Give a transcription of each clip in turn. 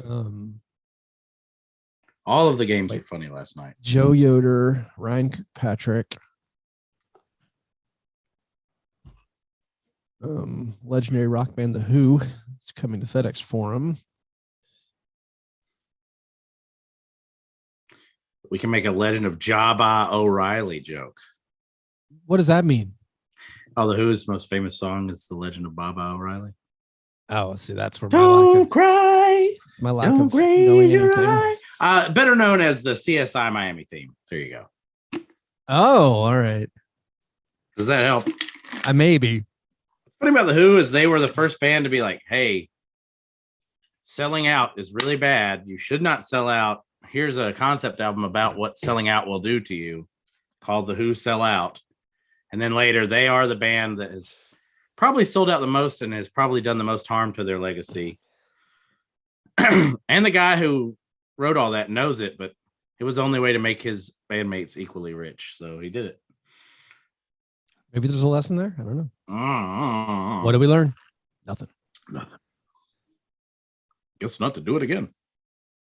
Um, All of the games were funny last night. Joe Yoder, Ryan Kirkpatrick, legendary rock band The Who. It's coming to FedEx Forum. We can make a Legend of Jabba O'Reilly joke. What does that mean? Oh, The Who's most famous song is The Legend of Baba O'Reilly. Oh, see, that's where Don't cry. My lack Don't of knowing your anything. eye. Better known as the CSI Miami theme. There you go. Oh, all right. Does that help? Maybe. What's funny about The Who is they were the first band to be like, hey, selling out is really bad. You should not sell out. Here's a concept album about what selling out will do to you called The Who Sell Out. And then later, they are the band that has probably sold out the most and has probably done the most harm to their legacy. And the guy who wrote all that knows it, but it was the only way to make his bandmates equally rich. So he did it. Maybe there's a lesson there. I don't know. What did we learn? Nothing. Guess not to do it again.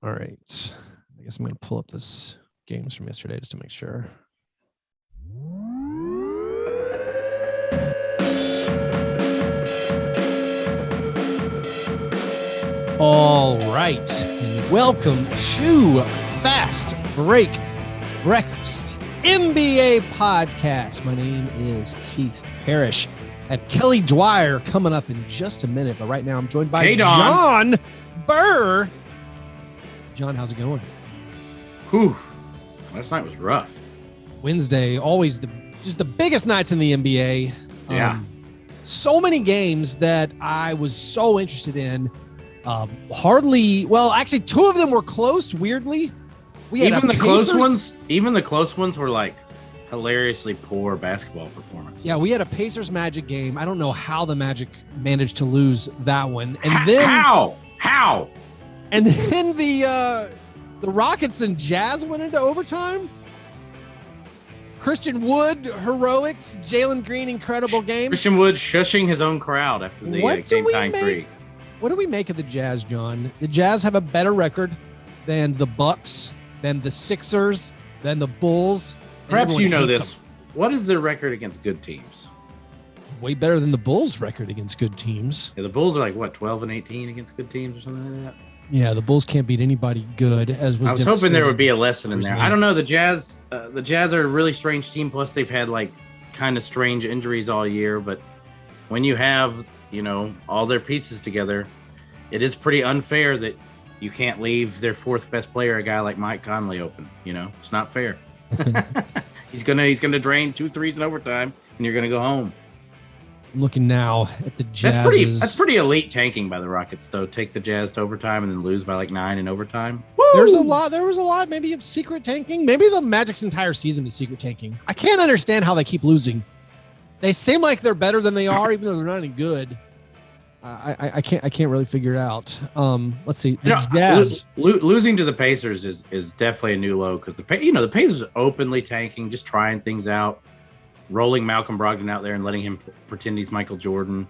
All right. I guess I'm going to pull up this games from yesterday just to make sure. All right, and welcome to Fast Break Breakfast NBA Podcast. My name is Keith Parrish. I have Kelly Dwyer coming up in just a minute, but right now I'm joined by John Burr. John, how's it going? Whew. Last night was rough. Wednesday, always just the biggest nights in the NBA. Yeah. So many games that I was so interested in. Actually, two of them were close. Weirdly, even the close ones were like hilariously poor basketball performances. Yeah, we had a Pacers Magic game. I don't know how the Magic managed to lose that one. And how? And then the Rockets and Jazz went into overtime. Christian Wood heroics, Jalen Green incredible game. Christian Wood shushing his own crowd after the game tying three. What do we make of the Jazz, John? The Jazz have a better record than the Bucks, than the Sixers, than the Bulls. Perhaps you know this. What is their record against good teams? Way better than the Bulls' record against good teams. Yeah, the Bulls are like, 12-18 against good teams or something like that? Yeah, the Bulls can't beat anybody good. I was hoping there would be a lesson in there. I don't know. The Jazz are a really strange team. Plus, they've had like kind of strange injuries all year. But when you have all their pieces together, it is pretty unfair that you can't leave their fourth best player, a guy like Mike Conley, open. It's not fair. He's gonna drain 2 threes in overtime, and you're gonna go home. I'm looking now at the Jazz. That's pretty elite tanking by the Rockets, though. Take the Jazz to overtime and then lose by like 9 in overtime. Woo! There was a lot maybe of secret tanking. Maybe the Magic's entire season is secret tanking. I can't understand how they keep losing. They seem like they're better than they are, even though they're not any good. I can't really figure it out. Let's see. The Jazz losing to the Pacers is definitely a new low because the Pacers are openly tanking, just trying things out. Rolling Malcolm Brogdon out there and letting him pretend he's Michael Jordan.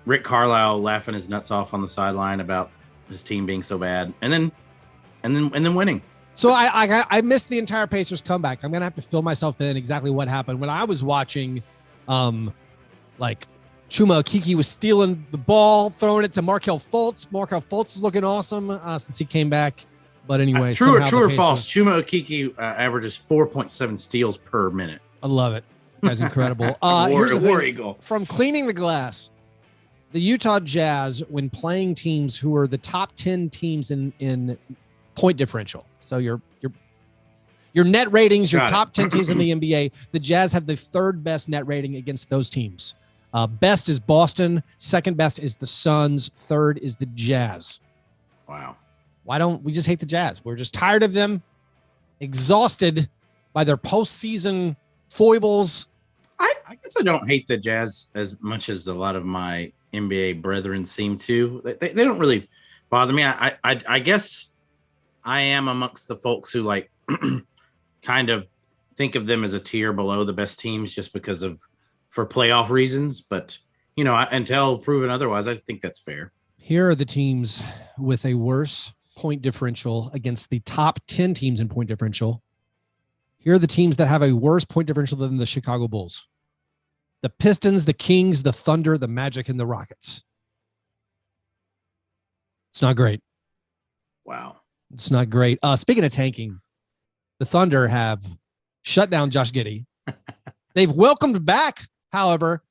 Rick Carlisle laughing his nuts off on the sideline about his team being so bad, and then winning. So I missed the entire Pacers comeback. I'm gonna have to fill myself in exactly what happened when I was watching. Chuma Okeke was stealing the ball, throwing it to Markelle Fultz. Markelle Fultz is looking awesome since he came back. But anyway, true or false? Chuma Okeke averages 4.7 steals per minute. I love it. That's incredible. Here's the thing. Eagle. From cleaning the glass, the Utah Jazz, when playing teams who are the top 10 teams in point differential, so your net ratings, your top 10 teams in the NBA, the Jazz have the third best net rating against those teams. Best is Boston. Second best is the Suns. Third is the Jazz. Wow. Why don't we just hate the Jazz? We're just tired of them, exhausted by their postseason foibles. I guess I don't hate the Jazz as much as a lot of my NBA brethren seem to. They don't really bother me. I guess I am amongst the folks who like kind of think of them as a tier below the best teams just because for playoff reasons. But until proven otherwise, I think that's fair. Here are the teams with a worse point differential against the top 10 teams in point differential. Here are the teams that have a worse point differential than the Chicago Bulls. The Pistons, the Kings, the Thunder, the Magic, and the Rockets. It's not great. Wow. It's not great. Speaking of tanking, the Thunder have shut down Josh Giddey. They've welcomed back, however,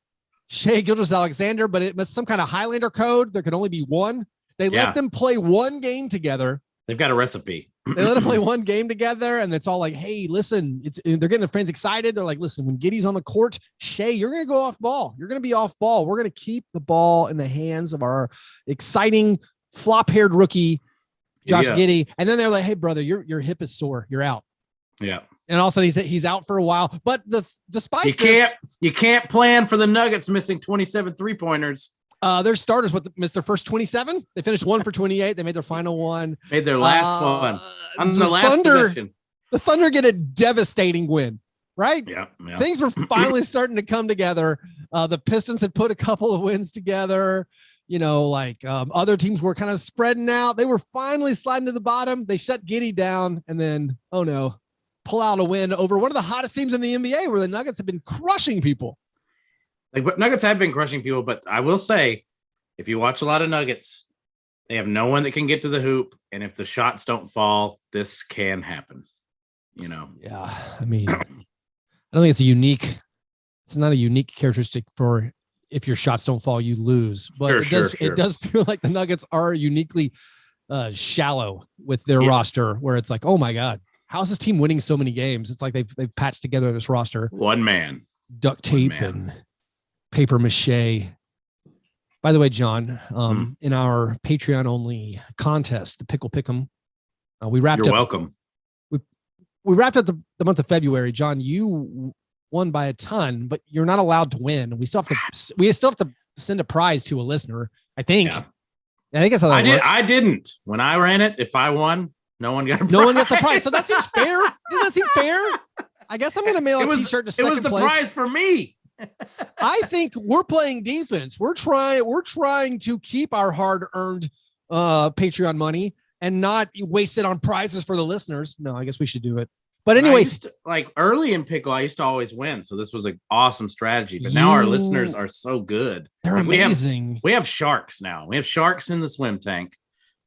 Shai Gilgeous-Alexander, but it was some kind of Highlander code. There could only be one. They let them play one game together. They've got a recipe. They let them play one game together, and it's all like, hey, listen, they're getting their friends excited. They're like, listen, when Giddey's on the court, Shai, you're going to go off ball. You're going to be off ball. We're going to keep the ball in the hands of our exciting flop-haired rookie, Josh Giddey. And then they're like, hey, brother, your hip is sore. You're out. Yeah. And also he's out for a while. But despite you can't plan for the Nuggets missing 27 3-pointers. Their starters missed their first 27. They finished 1 for 28. They made their final one. Made their last one. On the last possession. The Thunder get a devastating win, right? Yeah. Things were finally starting to come together. The Pistons had put a couple of wins together. Other teams were kind of spreading out. They were finally sliding to the bottom. They shut Giddey down, and then, oh no, pull out a win over one of the hottest teams in the NBA, where the Nuggets have been crushing people. Nuggets have been crushing people, but I will say, if you watch a lot of Nuggets, they have no one that can get to the hoop, and if the shots don't fall, this can happen. Yeah, I mean, I don't think it's not a unique characteristic for if your shots don't fall, you lose. But it does feel like the Nuggets are uniquely shallow with their roster, where it's like, oh my God, how is this team winning so many games? It's like they've patched together this roster. One man. Duct tape and paper mache. By the way, John, in our Patreon only contest, the Pickle Pick'em, we wrapped up. You're welcome. We wrapped up the month of February. John, you won by a ton, but you're not allowed to win. We still have to send a prize to a listener, I think. Yeah. I think that's how that works. I didn't. When I ran it, if I won, no one got a prize. No one gets a prize. So that seems fair. Doesn't that seem fair? I guess I'm going to mail a t-shirt to second place. It was the prize for me. I think we're playing defense. We're trying to keep our hard-earned Patreon money and not waste it on prizes for the listeners. No, I guess we should do it. But anyway, early in Pickle, I used to always win. So this was an awesome strategy. But now our listeners are so good. They're amazing. We have sharks now. We have sharks in the swim tank,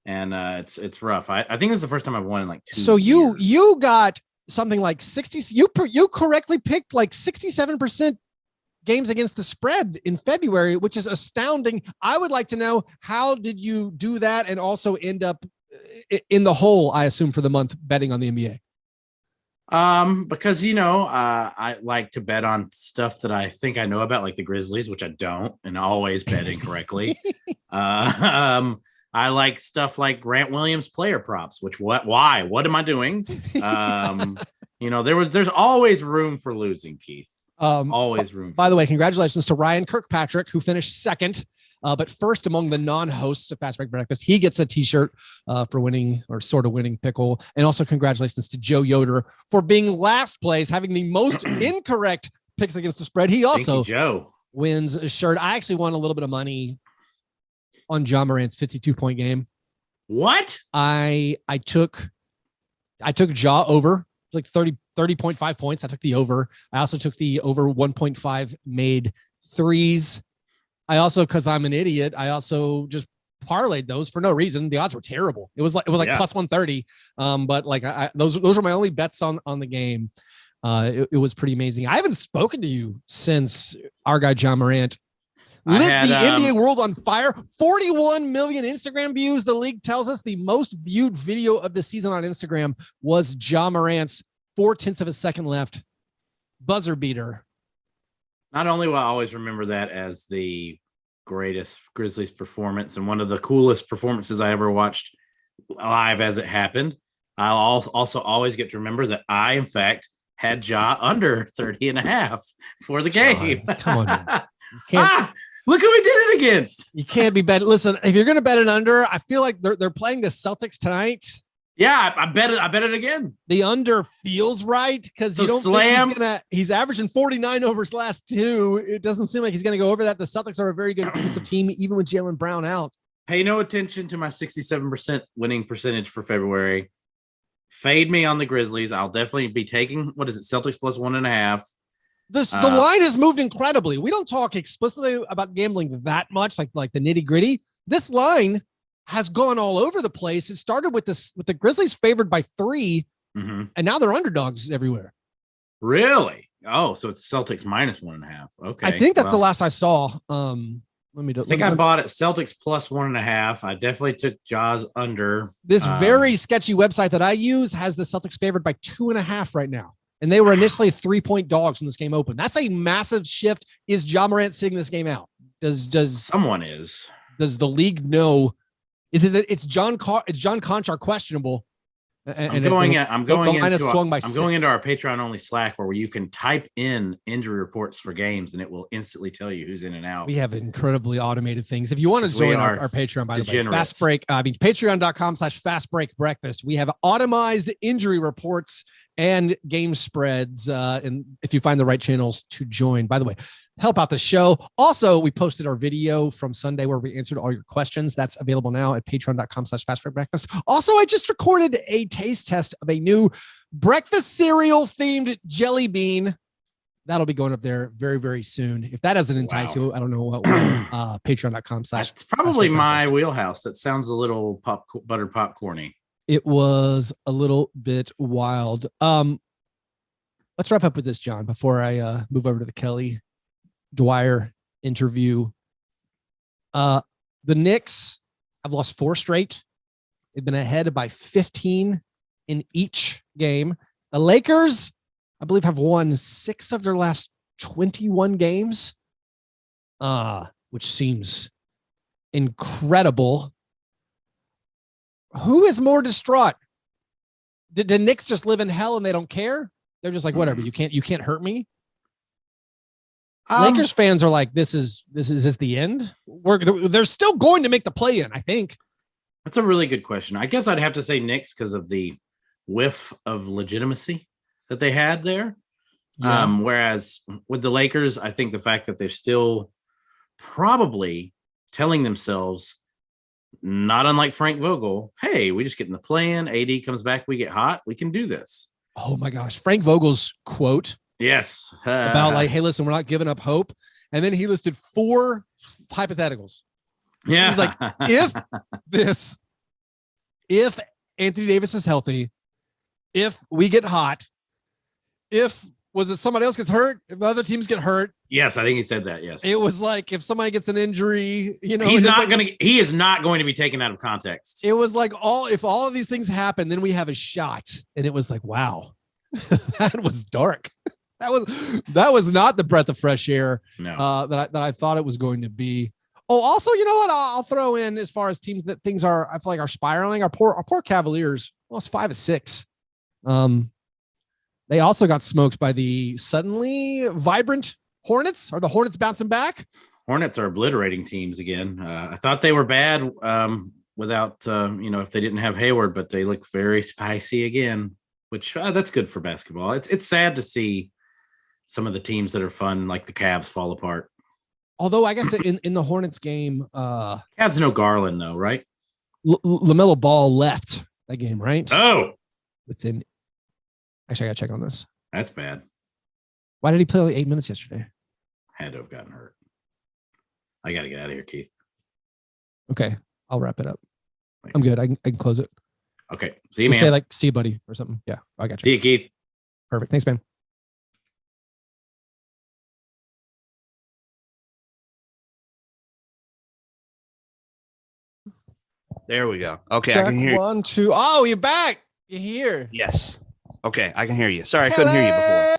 and it's rough. I think this is the first time I've won in like 2 years. You got something like 60. You correctly picked like 67% games against the spread in February, which is astounding. I would like to know, how did you do that and also end up in the hole, I assume, for the month betting on the NBA? Because I like to bet on stuff that I think I know about, like the Grizzlies, which I don't, and always bet incorrectly. I like stuff like Grant Williams player props, why? What am I doing? There's always room for losing, Keith. Always room. By the way, congratulations to Ryan Kirkpatrick, who finished second. But first among the non-hosts of Fastbreak Breakfast, he gets a t-shirt for winning, or sort of winning, Pickle. And also congratulations to Joe Yoder for being last place, having the most incorrect picks against the spread. He also wins a shirt. I actually won a little bit of money on John Morant's 52-point game. What? I took Ja over. Like 30.5 points. I took the over. I also took the over 1.5 made threes. I also, because I'm an idiot, I also just parlayed those for no reason. The odds were terrible. It was like plus 130. But like those were my only bets on the game. It was pretty amazing. I haven't spoken to you since our guy John Morant lit the NBA world on fire. 41 million Instagram views. The league tells us the most viewed video of the season on Instagram was John Morant's 0.4 of a second left buzzer beater. Not only will I always remember that as the greatest Grizzlies performance and one of the coolest performances I ever watched live as it happened, I'll also always get to remember that I, in fact, had Ja under 30.5 for the game. Come on. Man. Look who we did it against. You can't be betting. Listen, if you're going to bet an under, I feel like they're playing the Celtics tonight. Yeah, I bet it again. The under feels right because you don't think he's averaging 49 over his last two. It doesn't seem like he's going to go over that. The Celtics are a very good defensive team, even with Jaylen Brown out. Pay no attention to my 67% winning percentage for February. Fade me on the Grizzlies. I'll definitely be taking, what is it, Celtics plus 1.5. The line has moved incredibly. We don't talk explicitly about gambling that much, like the nitty gritty. This line has gone all over the place. It started with the Grizzlies favored by 3, and now they're underdogs everywhere. Really? Oh, so it's Celtics minus 1.5. Okay. I think that's the last I saw. I bought it Celtics plus 1.5. I definitely took Jaws under. This very sketchy website that I use has the Celtics favored by 2.5 right now. And they were initially 3-point dogs when this game opened. That's a massive shift. Is Ja Morant sitting this game out? Does someone is? Does the league know? Is it that it's John Conchar questionable? I'm going into our Patreon only Slack where you can type in injury reports for games and it will instantly tell you who's in and out. We have incredibly automated things. If you want to join our Patreon, by the way, Fastbreak, patreon.com/Fastbreak Breakfast. We have automized injury reports and game spreads. And if you find the right channels to join, by the way, help out the show. Also, we posted our video from Sunday where we answered all your questions. That's available now at patreon.com/Fastbreak Breakfast. Also, I just recorded a taste test of a new breakfast cereal themed jelly bean. That'll be going up there very, very soon. If that doesn't entice you, I don't know what will. Patreon.com/. It's probably my wheelhouse. That sounds a little buttered popcorny. It was a little bit wild. Let's wrap up with this, John, before I move over to the Kelly Dwyer interview. The Knicks have lost 4 straight. They've been ahead by 15 in each game. The Lakers, I believe, have won 6 of their last 21 games, which seems incredible. Who is more distraught? Did the Knicks just live in hell and they don't care? They're just like, whatever, you can't hurt me. Lakers fans are like, this is the end? They're still going to make the play in, I think. That's a really good question. I guess I'd have to say Knicks because of the whiff of legitimacy that they had there. Yeah. Whereas with the Lakers, I think the fact that they're still probably telling themselves, not unlike Frank Vogel, hey, we just get in the play-in, AD comes back, we get hot, we can do this. Oh my gosh. Frank Vogel's quote. Yes. About like, hey, listen, we're not giving up hope. And then he listed 4 hypotheticals. Yeah. He's like, if Anthony Davis is healthy, if we get hot, was it somebody else gets hurt? If other teams get hurt? Yes, I think he said that. Yes. It was like if somebody gets an injury, he is not going to be taken out of context. It was like if all of these things happen, then we have a shot. And it was like, wow, that was dark. That was not the breath of fresh air that I thought it was going to be. Oh, also, you know what? I'll throw in as far as teams that things are, I feel like are spiraling. Our poor Cavaliers lost 5 of 6. They also got smoked by the suddenly vibrant Hornets. Are the Hornets bouncing back? Hornets are obliterating teams again. I thought they were bad without, if they didn't have Hayward, but they look very spicy again, which that's good for basketball. It's sad to see some of the teams that are fun, like the Cavs, fall apart. Although I guess in the Hornets game, Cavs no Garland though, right? LaMelo Ball left that game, right? Oh, actually, I gotta check on this. That's bad. Why did he play only 8 minutes yesterday? Had to have gotten hurt. I got to get out of here, Keith. Okay, I'll wrap it up. Thanks. I'm good. I can close it. Okay, see you, man. Say like, see you, buddy, or something. Yeah, I got you. See you, Keith. Perfect. Thanks, man. There we go. Okay, Check, I can hear you. 1, 2. Oh, you're back. You're here. Yes. Okay, I can hear you. Sorry, I couldn't hear you before.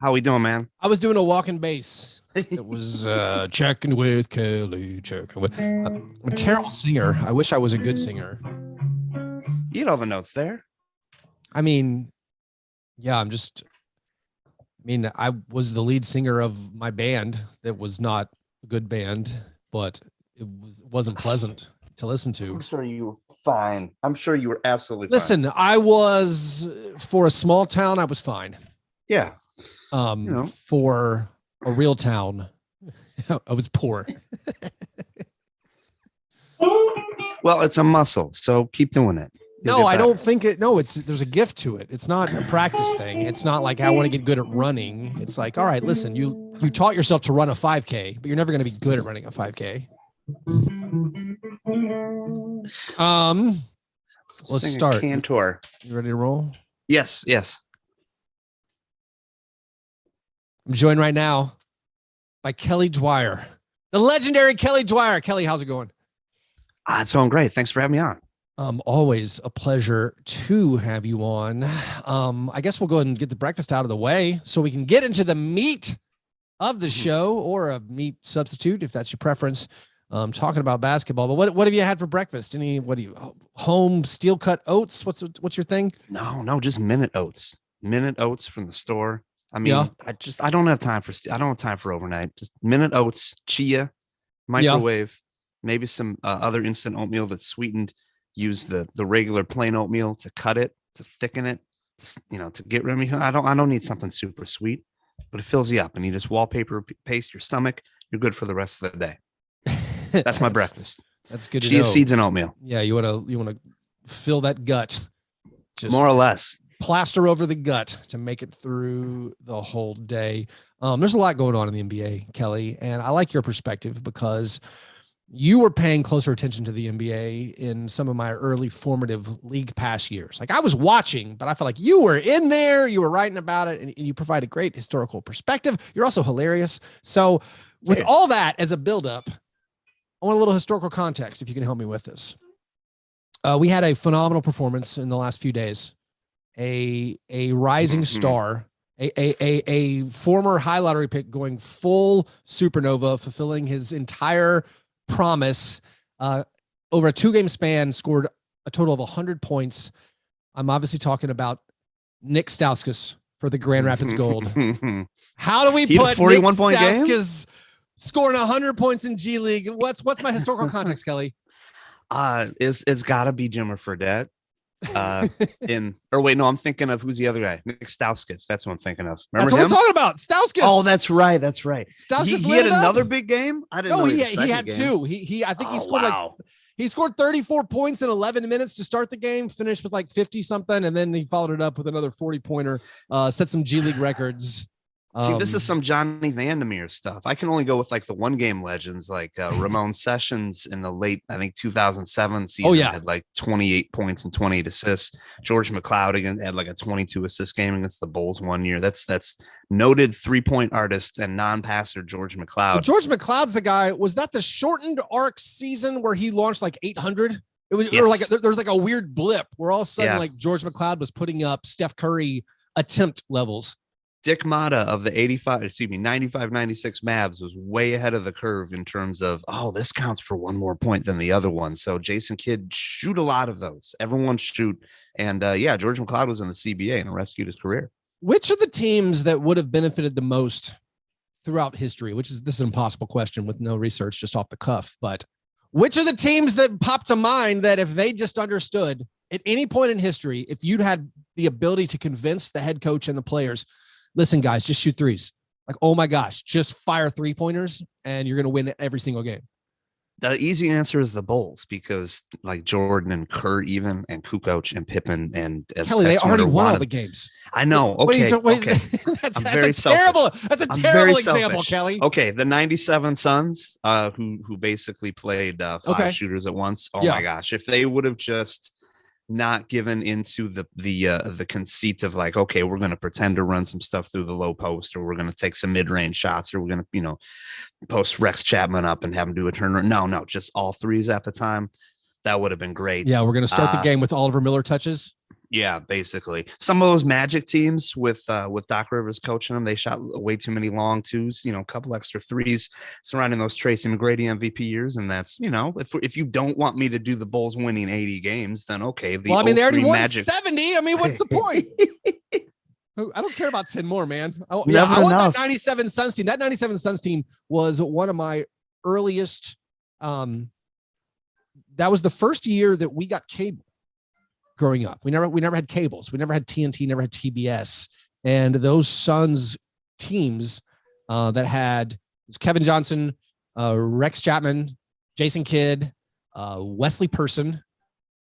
How we doing, man? I was doing a walking bass. It was checking with Kelly. Checking with. I'm a terrible singer. I wish I was a good singer. You know the notes there. I mean, yeah, I was the lead singer of my band that was not a good band, but it wasn't pleasant to listen to. I'm sure you were fine. I'm sure you were absolutely fine. Listen, I was, for a small town, I was fine. Yeah. For a real town, I was poor. Well, it's a muscle, so keep doing it. No, I don't think it. No, there's a gift to it. It's not a practice thing. It's not like I want to get good at running. It's like, all right, listen, you taught yourself to run a 5K, but you're never going to be good at running a 5K. Let's start. Cantor. You ready to roll? Yes. I'm joined right now by Kelly Dwyer, the legendary Kelly Dwyer. Kelly, how's it going? It's going great. Thanks for having me on. Always a pleasure to have you on. I guess we'll go ahead and get the breakfast out of the way so we can get into the meat of the show, or a meat substitute if that's your preference. Talking about basketball, but what have you had for breakfast? Home steel cut oats? What's your thing? No, just minute oats from the store. I mean, yeah. I don't have time for overnight. Just minute oats, chia, microwave, maybe some other instant oatmeal that's sweetened. Use the regular plain oatmeal to cut it, to thicken it, to get rid of me. I don't need something super sweet, but it fills you up, and you just wallpaper paste your stomach. You're good for the rest of the day. That's my breakfast. That's good. Chia seeds and oatmeal. Yeah, you want to fill that gut, just more or less. Plaster over the gut to make it through the whole day. There's a lot going on in the NBA, Kelly, and I like your perspective because you were paying closer attention to the NBA in some of my early formative league pass years. Like I was watching, but I felt like you were in there, you were writing about it, and you provide a great historical perspective. You're also hilarious. So with all that as a buildup, I want a little historical context, if you can help me with this. We had a phenomenal performance in the last few days. A rising star, a former high lottery pick going full supernova, fulfilling his entire promise, over a 2-game span, scored a total of 100 points. I'm obviously talking about Nick Stauskas for the Grand Rapids Gold. How do we put 41 Nick Stauskas scoring 100 points in G League? What's my historical context, Kelly? It's got to be Jimmer Fredette. I'm thinking of who's the other guy? Nick Stauskas. That's what I'm thinking of. Remember that's what him? I'm talking about. Stauskas. Oh, that's right. Stauskas he had another big game. I didn't know. He had two. I think he scored he scored 34 points in 11 minutes to start the game, finished with like 50 something, and then he followed it up with another 40-pointer, set some G League records. See, this is some Johnny Vandermeer stuff. I can only go with like the 1-game legends, like Ramon Sessions in the late, I think 2007 season had like 28 points and 28 assists. George McLeod again had like a 22 assist game against the Bulls one year. That's noted 3-point artist and non-passer George McLeod. Well, George McLeod's the guy. Was that the shortened arc season where he launched like 800? It was or like there's like a weird blip where all of a sudden like George McLeod was putting up Steph Curry attempt levels. Dick Mata of the 95-96 Mavs was way ahead of the curve in terms of, this counts for one more point than the other one. So Jason Kidd shoot a lot of those. Everyone shoot. And George McLeod was in the CBA and rescued his career. Which are the teams that would have benefited the most throughout history? This is an impossible question with no research, just off the cuff. But which are the teams that pop to mind that if they just understood at any point in history, if you'd had the ability to convince the head coach and the players, listen, guys, just shoot threes. Like, oh my gosh, just fire 3-pointers and you're going to win every single game. The easy answer is the Bulls, because like Jordan and Kerr even, and Kukoc and Pippen and Kelly, they already won all the games. I know. Okay. That's a terrible example, Kelly. Okay. The 97 Suns, who basically played 5 shooters at once. Oh my gosh. If they would have just not given into the conceit of like, okay, we're going to pretend to run some stuff through the low post, or we're going to take some mid-range shots, or we're going to, post Rex Chapman up and have him do a turnaround. No, just all threes at the time. That would have been great. Yeah, we're going to start the game with Oliver Miller touches. Yeah, basically. Some of those Magic teams with Doc Rivers coaching them, they shot way too many long twos, a couple extra threes surrounding those Tracy McGrady MVP years. And that's, if you don't want me to do the Bulls winning 80 games, then okay. They already won 70. I mean, what's the point? I don't care about 10 more, man. I want that 97 Suns team. That 97 Suns team was one of my earliest. That was the first year that we got cable. Growing up, we never had cables. We never had TNT, never had TBS. And those Suns teams that had Kevin Johnson, Rex Chapman, Jason Kidd, Wesley Person.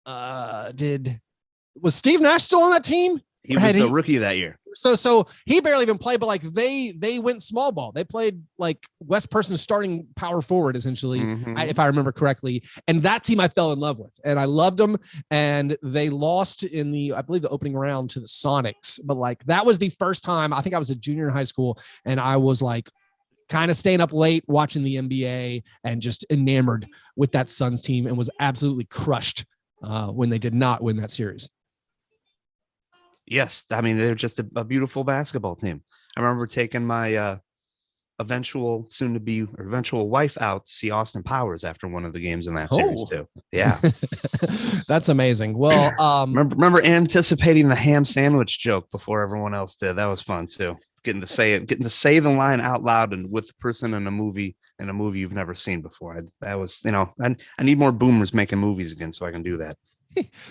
Was Steve Nash still on that team? He was a rookie that year. So he barely even played, but like they went small ball. They played like Wes Person starting power forward, essentially, if I remember correctly. And that team I fell in love with, and I loved them. And they lost in I believe the opening round to the Sonics. But like that was the first time, I think I was a junior in high school, and I was like kind of staying up late watching the NBA and just enamored with that Suns team, and was absolutely crushed when they did not win that series. Yes, I mean, they're just a beautiful basketball team. I remember taking my eventual wife out to see Austin Powers after one of the games in that series too. Yeah. That's amazing. Well, remember anticipating the ham sandwich joke before everyone else did. That was fun too. Getting to say the line out loud and with the person in a movie you've never seen before. That was, I need more boomers making movies again so I can do that.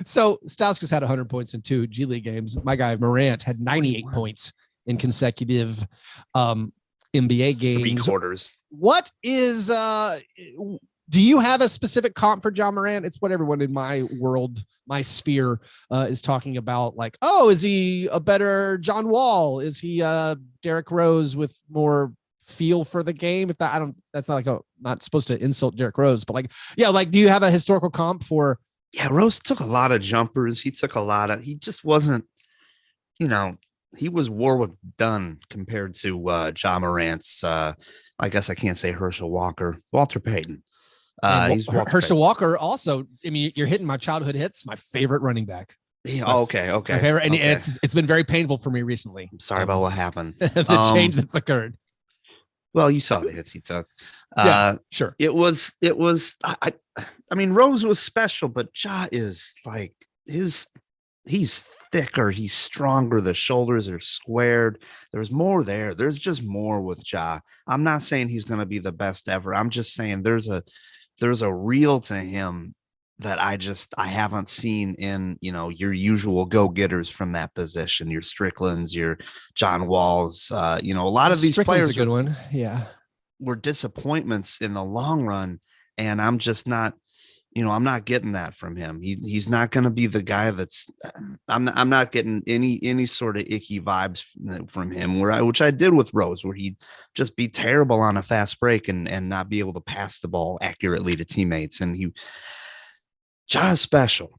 So Stauskas had 100 points in 2 G League games. My guy Morant had 98 points in consecutive NBA games. 3 quarters. What is do you have a specific comp for Ja Morant? It's what everyone in my world, my sphere, is talking about. Like, oh, is he a better John Wall? Is he Derrick Rose with more feel for the game? If that's not like not supposed to insult Derrick Rose, but like, yeah, like, do you have a historical comp for? Yeah, Rose took a lot of jumpers. He he just wasn't, he was Warwick Dunn compared to Ja Morant's, I guess I can't say Herschel Walker, Walter Payton. Herschel Walker also, I mean, you're hitting my childhood hits, my favorite running back. Yeah, okay. My favorite, and it's been very painful for me recently. I'm sorry about what happened. The change that's occurred. Well, you saw the hits he took. Yeah, sure. It was, I mean, Rose was special, but Ja is like he's thicker. He's stronger. The shoulders are squared. There's more there. There's just more with Ja. I'm not saying he's going to be the best ever. I'm just saying there's a reel to him that I haven't seen in, your usual go-getters from that position, your Stricklands, your John Walls, a lot of these players a good one. Yeah. Were disappointments in the long run. And I'm just not, I'm not getting that from him. He's not going to be the guy that's, I'm not getting any sort of icky vibes from him which I did with Rose, where he'd just be terrible on a fast break and not be able to pass the ball accurately to teammates. And Ja's special.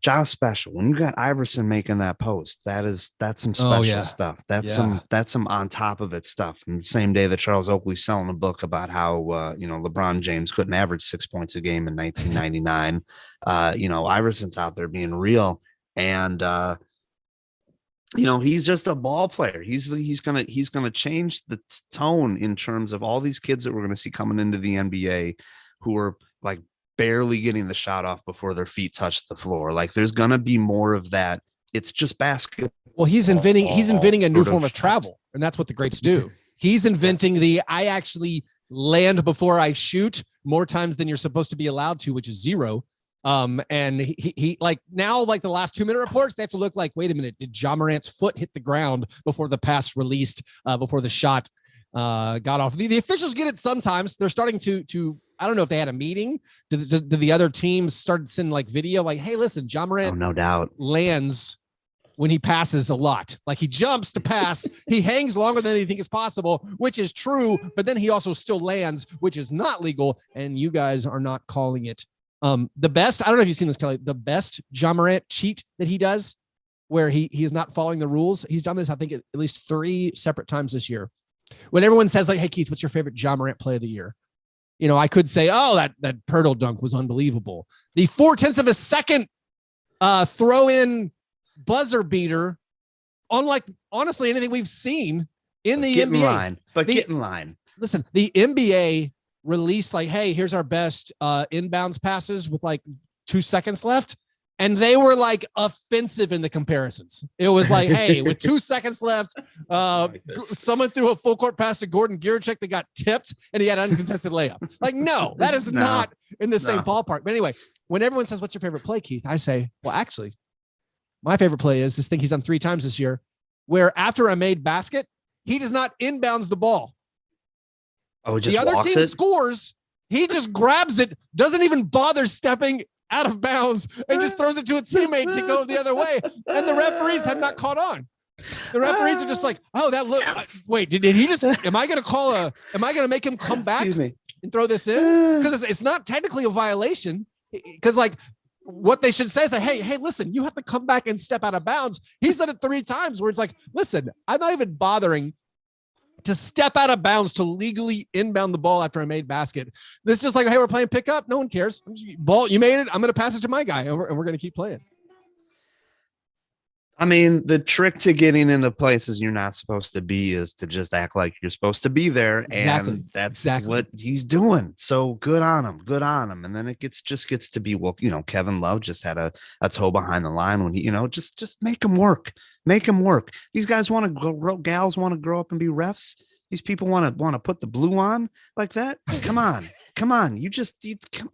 When you got Iverson making that post, that's some special stuff. That's some on top of it stuff. And the same day that Charles Oakley's selling a book about how LeBron James couldn't average 6 points a game in 1999. Iverson's out there being real, and he's just a ball player. He's gonna change the tone in terms of all these kids that we're gonna see coming into the NBA who are like barely getting the shot off before their feet touch the floor. Like, there's gonna be more of that. It's just basketball. Well, he's inventing a new form of travel, and that's what the greats do. He's inventing I actually land before I shoot more times than you're supposed to be allowed to, which is 0. And he like now, like the last 2-minute reports, they have to look like, wait a minute, did Ja Morant's foot hit the ground before the pass released, before the shot got off? The officials get it sometimes. They're starting to I don't know if they had a meeting. Did the other teams start sending like video, like, hey, listen, Ja Morant, no doubt, lands when he passes a lot. Like, he jumps to pass. He hangs longer than you think is possible, which is true. But then he also still lands, which is not legal. And you guys are not calling it. The best, I don't know if you've seen this, Kelly, the best Ja Morant cheat that he does, where he is not following the rules. He's done this, I think, at least 3 separate times this year. When everyone says, like, hey, Keith, what's your favorite Ja Morant play of the year? I could say, oh, that Pirtle dunk was unbelievable. The 0.4 of a second throw in buzzer beater, unlike honestly anything we've seen in the NBA. Get in line. Listen, the NBA released like, hey, here's our best inbounds passes with like 2 seconds left. And they were like offensive in the comparisons. It was like, hey, with 2 seconds left, someone threw a full court pass to Gordon Gierchek that got tipped and he had an uncontested layup. Like, no, that is not in the same ballpark. But anyway, when everyone says, what's your favorite play, Keith? I say, well, actually, my favorite play is this thing he's done 3 times this year, where after a made basket, he does not inbounds the ball. Oh, just the other team scores. He just grabs it, doesn't even bother stepping out of bounds and just throws it to a teammate to go the other way. And the referees have not caught on. The referees are just like, oh, that look. Wait, did he just? Am I going to make him come back and throw this in? Because it's not technically a violation. Because like what they should say is like, hey, listen, you have to come back and step out of bounds. He said it 3 times where it's like, listen, I'm not even bothering to step out of bounds to legally inbound the ball after I made basket. This is just like, hey, we're playing pickup. No one cares. Ball, you made it. I'm going to pass it to my guy, and we're going to keep playing. I mean, the trick to getting into places you're not supposed to be is to just act like you're supposed to be there. And that's what he's doing. So good on him. Good on him. And then it gets to be, well, Kevin Love just had a toe behind the line when he, just make him work. Make him work. These guys want to grow, gals want to grow up and be refs. These people want to put the blue on like that. Come on.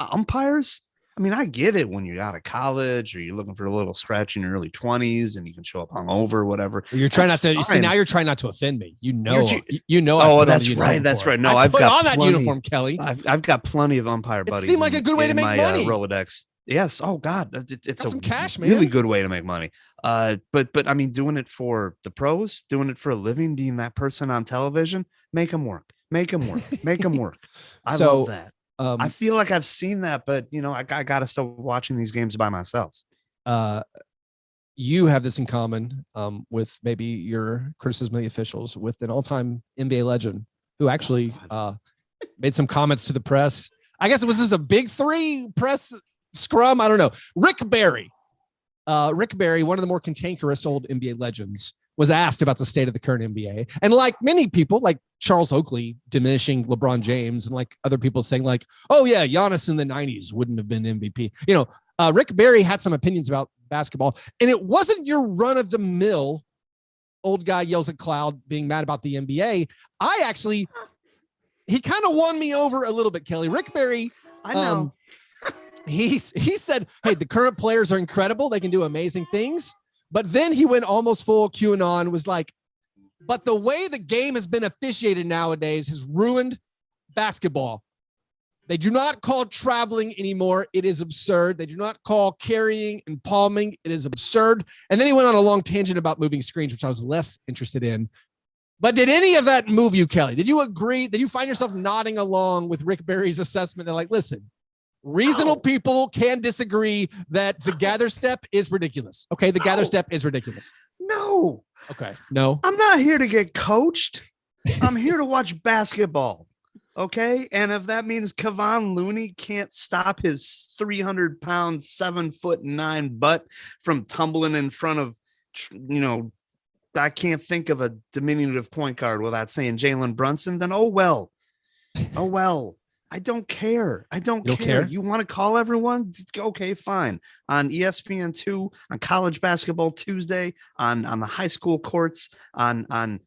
Umpires. I mean, I get it when you're out of college or you're looking for a little stretch in your early 20s and you can show up hungover, whatever. You're trying not to. You see, now you're trying not to offend me. Oh, that's right. That's right. No, I've got that uniform, Kelly. I've got plenty of umpire buddies. It seemed like a good way to make money. Rolodex. Yes. Oh God, it's some cash, really good way to make money. But I mean, doing it for the pros, doing it for a living, being that person on television, make them work. Make them work. I love that. I feel like I've seen that, but I got to start watching these games by myself. You have this in common with maybe your criticism of the officials with an all-time NBA legend who actually made some comments to the press. I guess it was this a big 3 press scrum. I don't know. Rick Barry, one of the more cantankerous old NBA legends, was asked about the state of the current NBA. And like many people, like Charles Oakley diminishing LeBron James and like other people saying like, oh yeah, Giannis in the 90s wouldn't have been MVP. Rick Barry had some opinions about basketball, and it wasn't your run of the mill old guy yells at cloud being mad about the NBA. He kind of won me over a little bit, Kelly. Rick Barry, I know. He said, hey, the current players are incredible. They can do amazing things. But then he went almost full QAnon, was like, but the way the game has been officiated nowadays has ruined basketball. They do not call traveling anymore. It is absurd. They do not call carrying and palming. It is absurd. And then he went on a long tangent about moving screens, which I was less interested in. But did any of that move you, Kelly? Did you agree? Did you find yourself nodding along with Rick Barry's assessment? They're like, listen, reasonable people can disagree that the gather step is ridiculous. Okay, the gather step is ridiculous. No. Okay, no. I'm not here to get coached. I'm here to watch basketball. Okay, and if that means Kevon Looney can't stop his 300-pound, 7'9" butt from tumbling in front of, I can't think of a diminutive point guard without saying Jalen Brunson, then oh well. I don't care. I don't care. You want to call everyone? Okay, fine. On ESPN2, on College Basketball Tuesday, on the high school courts, on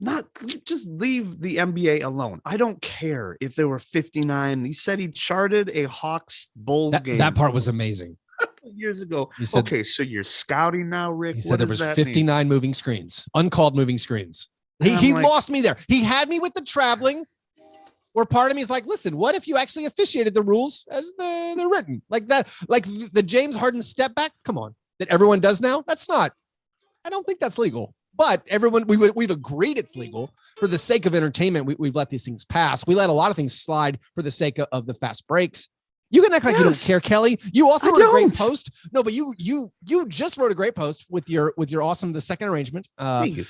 not just leave the NBA alone. I don't care if there were 59. He said he charted a Hawks Bulls game. That part was amazing. Years ago. Said, okay, so you're scouting now, Rick. He said there was 59 moving screens, uncalled moving screens. He lost me there. He had me with the traveling. Where part of me is like, listen, what if you actually officiated the rules as they're written? Like that, like the James Harden step back? Come on. That everyone does now? That's not. I don't think that's legal. But everyone, we've agreed it's legal. For the sake of entertainment, we've let these things pass. We let a lot of things slide for the sake of the fast breaks. You can act like you don't care, Kelly. You also wrote a great post. No, but you just wrote a great post with your awesome the second arrangement. Thank you.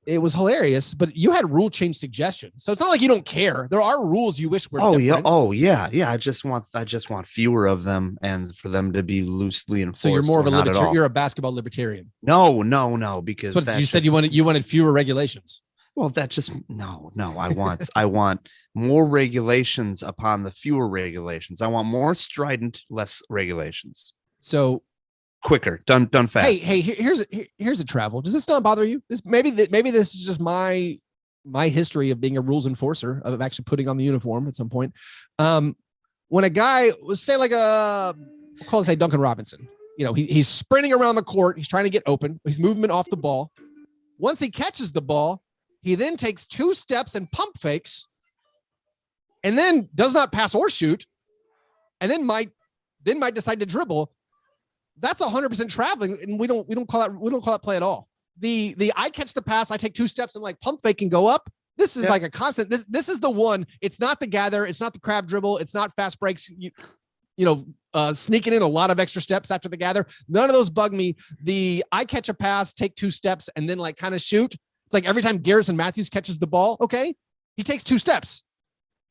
It was hilarious, but you had rule change suggestions. So it's not like you don't care. There are rules you wish were different. Yeah. I just want fewer of them and for them to be loosely enforced. So you're more of a libertarian. You're a basketball libertarian. No, because you said you wanted fewer regulations. Well, that just no. I want more regulations upon the fewer regulations. I want more strident, less regulations. So quicker, done fast. Hey, here's a travel. Does this not bother you? Maybe this is just my history of being a rules enforcer, of actually putting on the uniform at some point. When a guy was say Duncan Robinson, he's sprinting around the court, he's trying to get open, he's movement off the ball. Once he catches the ball, he then takes 2 steps and pump fakes, and then does not pass or shoot, and then might then might decide to dribble. That's 100% traveling, and we don't call that play at all. The I catch the pass, I take 2 steps and like pump fake and go up. This is like a constant. This is the one. It's not the gather. It's not the crab dribble. It's not fast breaks. Sneaking in a lot of extra steps after the gather. None of those bug me. The I catch a pass, take 2 steps, and then like kind of shoot. It's like every time Garrison Matthews catches the ball, okay, he takes 2 steps.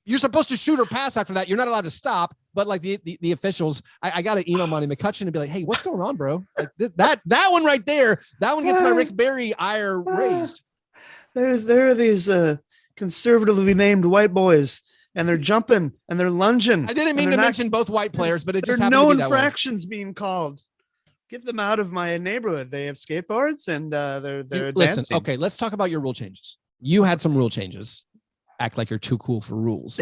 You're supposed to shoot or pass after that. You're not allowed to stop. But like the officials, I got to email Monty McCutcheon and be like, hey, what's going on, bro? Like that one right there, that one gets my Rick Barry ire raised. There are these conservatively named white boys, and they're jumping and they're lunging. I didn't mean to mention both white players, but it just happened to be that way. No infractions being called. Get them out of my neighborhood. They have skateboards and they're listen. dancing. Okay, let's talk about your rule changes. You had some rule changes. Act like you're too cool for rules.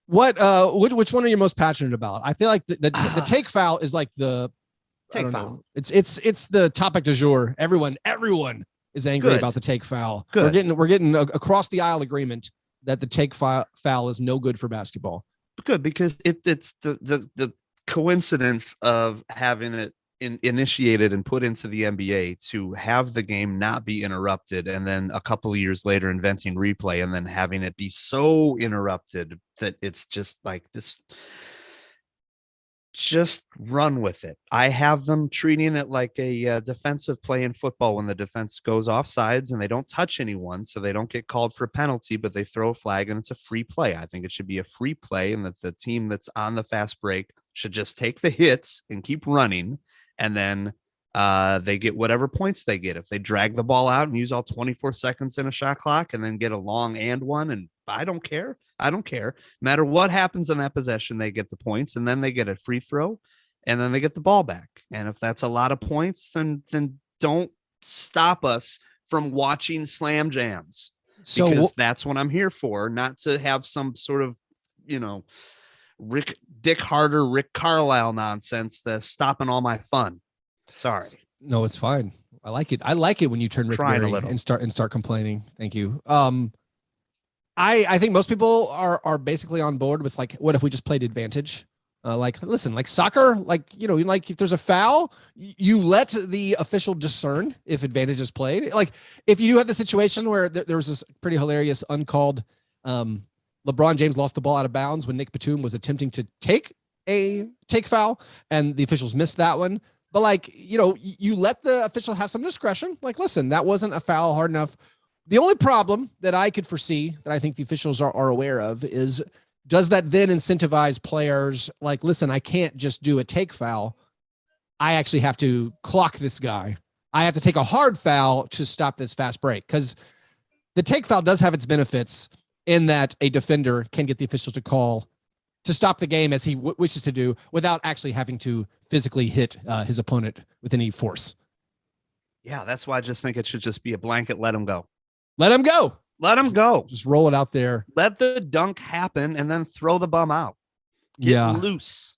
Which one are you most passionate about? I feel like the take foul is like the take foul. It's the topic du jour. Everyone is angry about the take foul. Good. We're getting across the aisle agreement that the take foul is no good for basketball. Good, because it's the coincidence of having it initiated and put into the NBA to have the game not be interrupted, and then a couple of years later inventing replay and then having it be so interrupted that it's just like this. Just run with it. I have them treating it like a defensive play in football when the defense goes off sides and they don't touch anyone, so they don't get called for a penalty, but they throw a flag and it's a free play. I think it should be a free play, and that the team that's on the fast break should just take the hits and keep running, and then they get whatever points they get. If they drag the ball out and use all 24 seconds in a shot clock and then get a long and one, and I don't care. No matter what happens in that possession, they get the points, and then they get a free throw, and then they get the ball back. And if that's a lot of points, then don't stop us from watching slam jams. Because that's what I'm here for, not to have some sort of, Dick Harder, Rick Carlisle nonsense that's stopping all my fun. Sorry. No, it's fine. I like it. I like it when you turn Rick Barry and start complaining. Thank you. I think most people are basically on board with like, what if we just played advantage? Listen, like soccer, like if there's a foul, you let the official discern if advantage is played. Like if you do have the situation where there was this pretty hilarious uncalled, LeBron James lost the ball out of bounds when Nick Batum was attempting to take foul, and the officials missed that one. But you let the official have some discretion. Like, listen, that wasn't a foul hard enough. The only problem that I could foresee that I think the officials are aware of is, does that then incentivize players like, listen, I can't just do a take foul. I actually have to clock this guy. I have to take a hard foul to stop this fast break, because the take foul does have its benefits in that a defender can get the official to call to stop the game as he wishes to do without actually having to physically hit his opponent with any force. Yeah, that's why I just think it should just be a blanket. Let him go. Let him go. Let him go. Just roll it out there. Let the dunk happen and then throw the bum out. Get loose.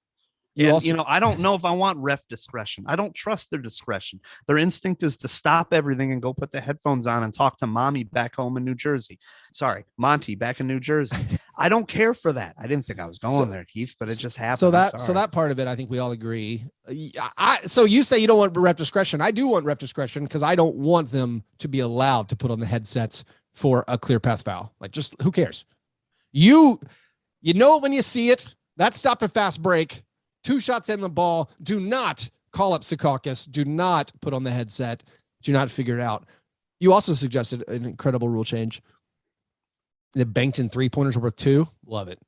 I don't know if I want ref discretion. I don't trust their discretion. Their instinct is to stop everything and go put the headphones on and talk to mommy back home in New Jersey. Sorry, Monty back in New Jersey. I don't care for that. I didn't think I was going there, Keith, but it just happened. So that part of it, I think we all agree. So you say you don't want ref discretion. I do want ref discretion, because I don't want them to be allowed to put on the headsets for a clear path foul. Like, just who cares? You know when you see it. That stopped a fast break. 2 shots in the ball. Do not call up Secaucus. Do not put on the headset. Do not figure it out. You also suggested an incredible rule change. The banked in 3-pointers worth 2. Love it.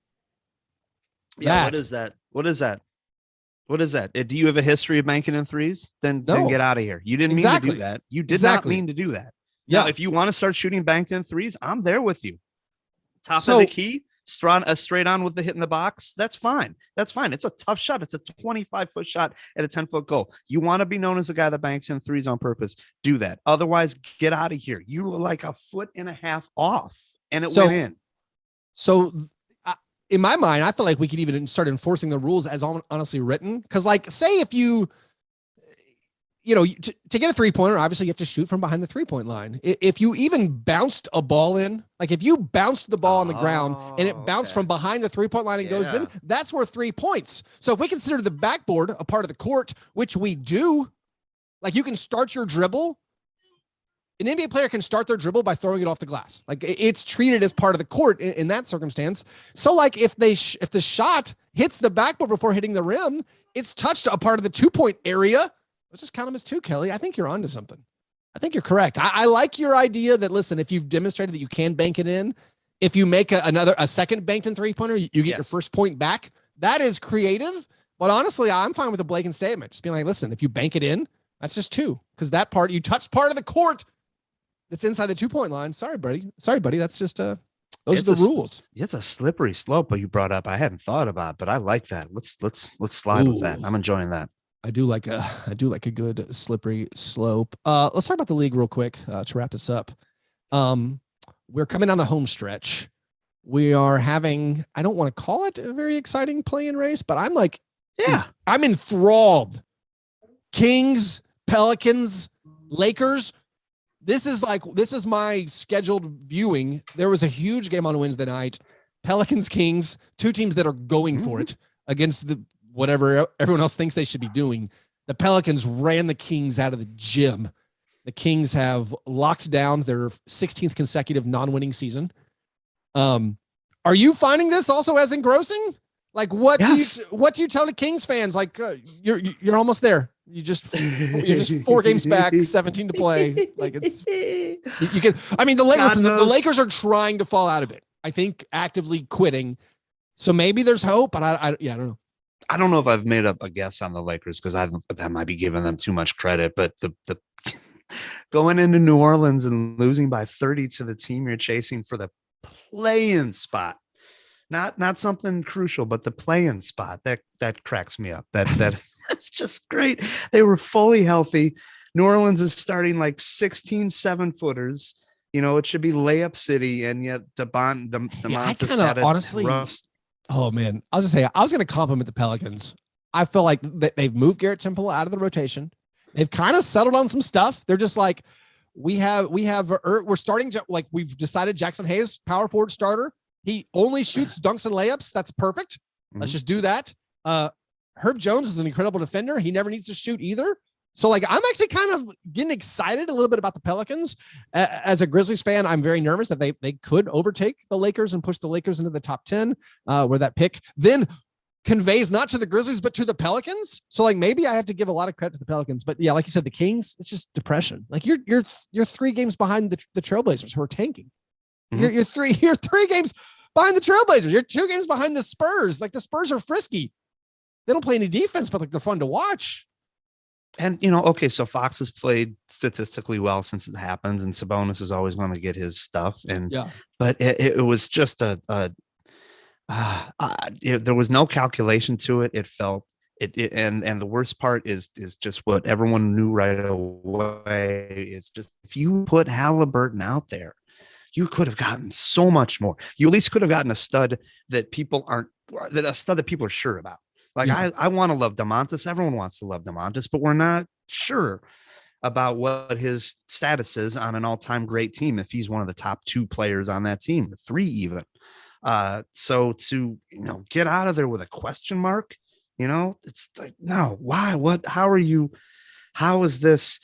Yeah. What is that? Do you have a history of banking in threes? Then get out of here. You didn't mean to do that. You did not mean to do that. Yeah. Now, if you want to start shooting banked in threes, I'm there with you. Top of the key. Straight on with the hit in the box. That's fine. It's a tough shot. It's a 25-foot shot at a 10-foot goal. You want to be known as a guy that banks in threes on purpose. Do that. Otherwise, get out of here. You were like a foot and a half off, and it went in. So in my mind, I feel like we could even start enforcing the rules as honestly written. Because, like, say if you to get a 3-pointer, obviously you have to shoot from behind the 3-point line. If you even bounced a ball in, like if you bounced the ball on the ground and it bounced from behind the 3-point line and goes in, that's worth 3 points. So if we consider the backboard a part of the court, which we do, like you can start your dribble. An NBA player can start their dribble by throwing it off the glass. Like it's treated as part of the court in that circumstance. So like if the shot hits the backboard before hitting the rim, it's touched a part of the 2-point area. Let's just count them as 2, Kelly. I think you're onto something. I think you're correct. I like your idea that, listen, if you've demonstrated that you can bank it in, if you make a second banked in 3-pointer, you get your first point back. That is creative. But honestly, I'm fine with a blatant statement. Just being like, listen, if you bank it in, that's just 2. Because that part, you touched part of the court that's inside the 2-point line. Sorry, buddy. That's just those are the rules. It's a slippery slope, but you brought up. I hadn't thought about, but I like that. Let's slide with that. I'm enjoying that. I do like a good slippery slope. Let's talk about the league real quick to wrap this up. We're coming down the home stretch. We are having, I don't want to call it a very exciting play-in race, but I'm like, I'm enthralled. Kings, Pelicans, Lakers. This is my scheduled viewing. There was a huge game on Wednesday night. Pelicans, Kings, 2 teams that are going for it against the whatever everyone else thinks they should be doing. The Pelicans ran the Kings out of the gym. The Kings have locked down their 16th consecutive non-winning season. Are you finding this also as engrossing? Like what do you tell the Kings fans? Like you're almost there. You're just 4 games back, 17 to play. Like it's you can. I mean, the Lakers are trying to fall out of it. I think actively quitting. So maybe there's hope, but I don't know. I don't know if I've made up a guess on the Lakers because that might be giving them too much credit. But the going into New Orleans and losing by 30 to the team you're chasing for the play-in spot, not something crucial, but the play-in spot that cracks me up. That it's just great. They were fully healthy. New Orleans is starting like 16 7-footers. It should be layup city, and yet DeMontis had honestly rough. Oh man, I was going to compliment the Pelicans. I feel like they've moved Garrett Temple out of the rotation. They've kind of settled on some stuff. They're just like, we're starting to, like, we've decided Jackson Hayes, power forward starter. He only shoots dunks and layups. That's perfect. Let's just do that. Herb Jones is an incredible defender. He never needs to shoot either. So like, I'm actually kind of getting excited a little bit about the Pelicans. As a Grizzlies fan, I'm very nervous that they could overtake the Lakers and push the Lakers into the top 10, where that pick then conveys not to the Grizzlies, but to the Pelicans. So like, maybe I have to give a lot of credit to the Pelicans, but yeah, like you said, the Kings, it's just depression. Like you're 3 games behind the Trailblazers who are tanking. You're 3 games behind the Trailblazers. You're 2 games behind the Spurs. Like the Spurs are frisky. They don't play any defense, but like they're fun to watch. And, so Fox has played statistically well since it happens, and Sabonis is always going to get his stuff. But it was just there was no calculation to it. It felt and the worst part is just what everyone knew right away. It's just, if you put Halliburton out there, you could have gotten so much more. You at least could have gotten a stud that people are sure about. Like, I want to love DeMontis. Everyone wants to love DeMontis, but we're not sure about what his status is on an all-time great team, if he's one of the top 2 players on that team, or 3 even. So to get out of there with a question mark, it's like, no, why? What? How is this?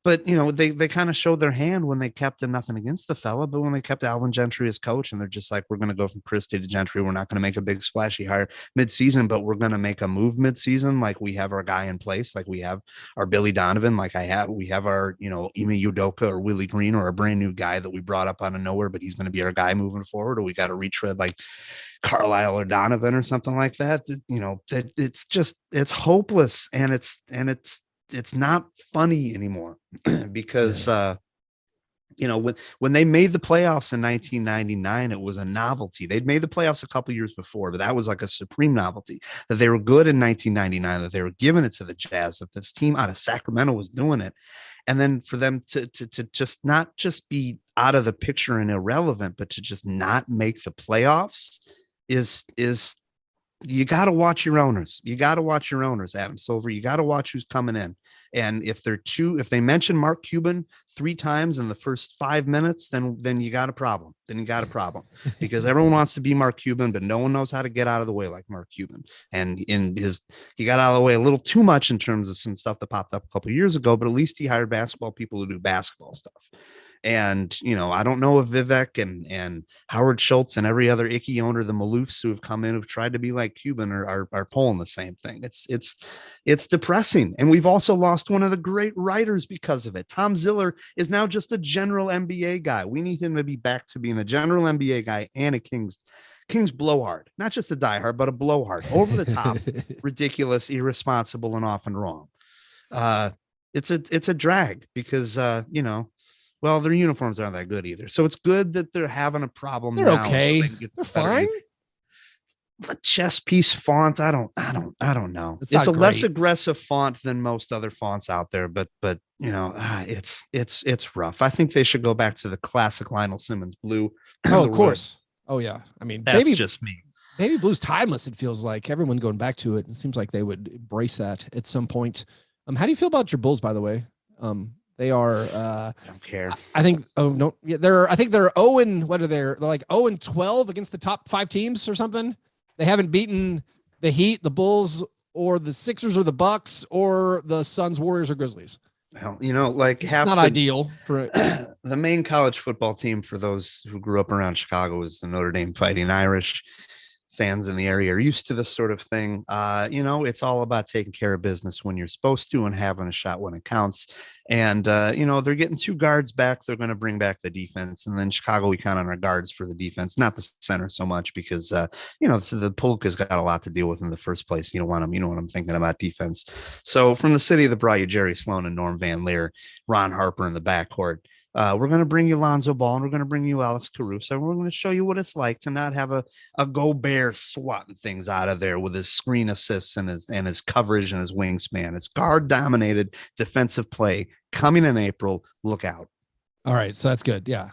But, they kind of showed their hand when they kept nothing against the fella, but when they kept Alvin Gentry as coach, and they're just like, we're going to go from Christie to Gentry. We're not going to make a big splashy hire mid-season, but we're going to make a move mid-season. Like, we have our guy in place. Like, we have our Billy Donovan. Like we have our, Ime Udoka or Willie Green, or a brand new guy that we brought up out of nowhere, but he's going to be our guy moving forward. Or we got to retread like Carlisle or Donovan or something like that. It's hopeless. And it's not funny anymore because, when they made the playoffs in 1999, it was a novelty. They'd made the playoffs a couple years before, but that was like a supreme novelty, that they were good in 1999, that they were giving it to the Jazz, that this team out of Sacramento was doing it. And then for them to just not just be out of the picture and irrelevant, but to just not make the playoffs is you got to watch your owners. You got to watch your owners, Adam Silver. You got to watch who's coming in. And if they mention Mark Cuban 3 times in the first 5 minutes, then you got a problem. Because everyone wants to be Mark Cuban, but no one knows how to get out of the way like Mark Cuban. And he got out of the way a little too much in terms of some stuff that popped up a couple of years ago, but at least he hired basketball people to do basketball stuff. And, I don't know if Vivek and Howard Schultz and every other icky owner, the Maloofs who have come in, who've tried to be like Cuban are pulling the same thing. It's depressing. And we've also lost one of the great writers because of it. Tom Ziller is now just a general NBA guy. We need him to be back to being a general NBA guy and a Kings blowhard, not just a diehard, but a blowhard, over the top, ridiculous, irresponsible, and often wrong. It's a drag because, well, their uniforms aren't that good either. So it's good that they're having a problem. They're now, okay. So they're fine. The chess piece font, I don't know. It's a less aggressive font than most other fonts out there, but it's rough. I think they should go back to the classic Lionel Simmons blue. Oh, of course. Oh yeah. I mean, that's just me. Baby blue's timeless. It feels like everyone going back to it. It seems like they would embrace that at some point. How do you feel about your Bulls, by the way? They are. I don't care. I think. Oh no. Yeah, I think they're 0 what are they? They're like 0-12 against the top 5 teams or something. They haven't beaten the Heat, the Bulls, or the Sixers, or the Bucks, or the Suns, Warriors, or Grizzlies. Well, like half not ideal for the main college football team for those who grew up around Chicago is the Notre Dame Fighting Irish. Fans in the area are used to this sort of thing. It's all about taking care of business when you're supposed to and having a shot when it counts. And, they're getting 2 guards back. They're going to bring back the defense. And then Chicago, we count on our guards for the defense, not the center so much because, so the Pulka's got a lot to deal with in the first place. You don't want them. You know what I'm thinking about defense. So from the city that brought you Jerry Sloan and Norm Van Leer, Ron Harper in the backcourt, we're going to bring you Lonzo Ball, and we're going to bring you Alex Caruso. We're going to show you what it's like to not have a Gobert swatting things out of there with his screen assists and his coverage and his wingspan. It's guard dominated defensive play coming in April. Look out. All right. So that's good. Yeah.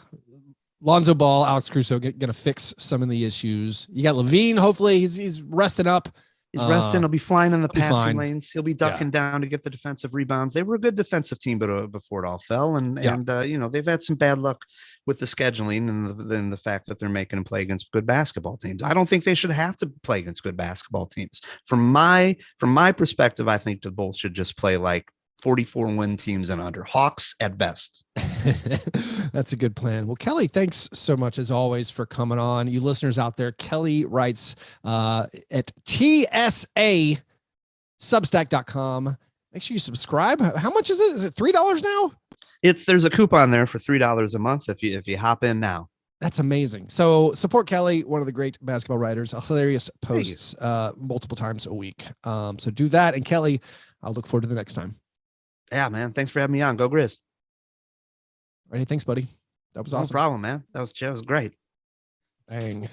Lonzo Ball, Alex Caruso going to fix some of the issues. You got Levine. Hopefully he's resting up. He's resting. He'll be flying in the passing lanes. He'll be ducking down to get the defensive rebounds. They were a good defensive team, but before it all fell, and they've had some bad luck with the scheduling and the fact that they're making them play against good basketball teams. I don't think they should have to play against good basketball teams. From my perspective, I think the Bulls should just play like 44 win teams and under. Hawks at best. That's a good plan. Well, Kelly, thanks so much as always for coming on. You listeners out there, Kelly writes at TSASubstack.com. Make sure you subscribe. How much is it? Is it $3 now? There's a coupon there for $3 a month if you hop in now. That's amazing. So support Kelly, one of the great basketball writers, hilarious posts multiple times a week. So do that. And Kelly, I'll look forward to the next time. Yeah, man. Thanks for having me on. Go Grizz. All right. Thanks, buddy. That was awesome. No problem, man. That was great. Bang.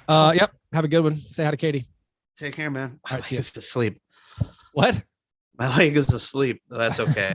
Yep. Have a good one. Say hi to Katie. Take care, man. All right. See you. Asleep. What? My leg is asleep. That's okay.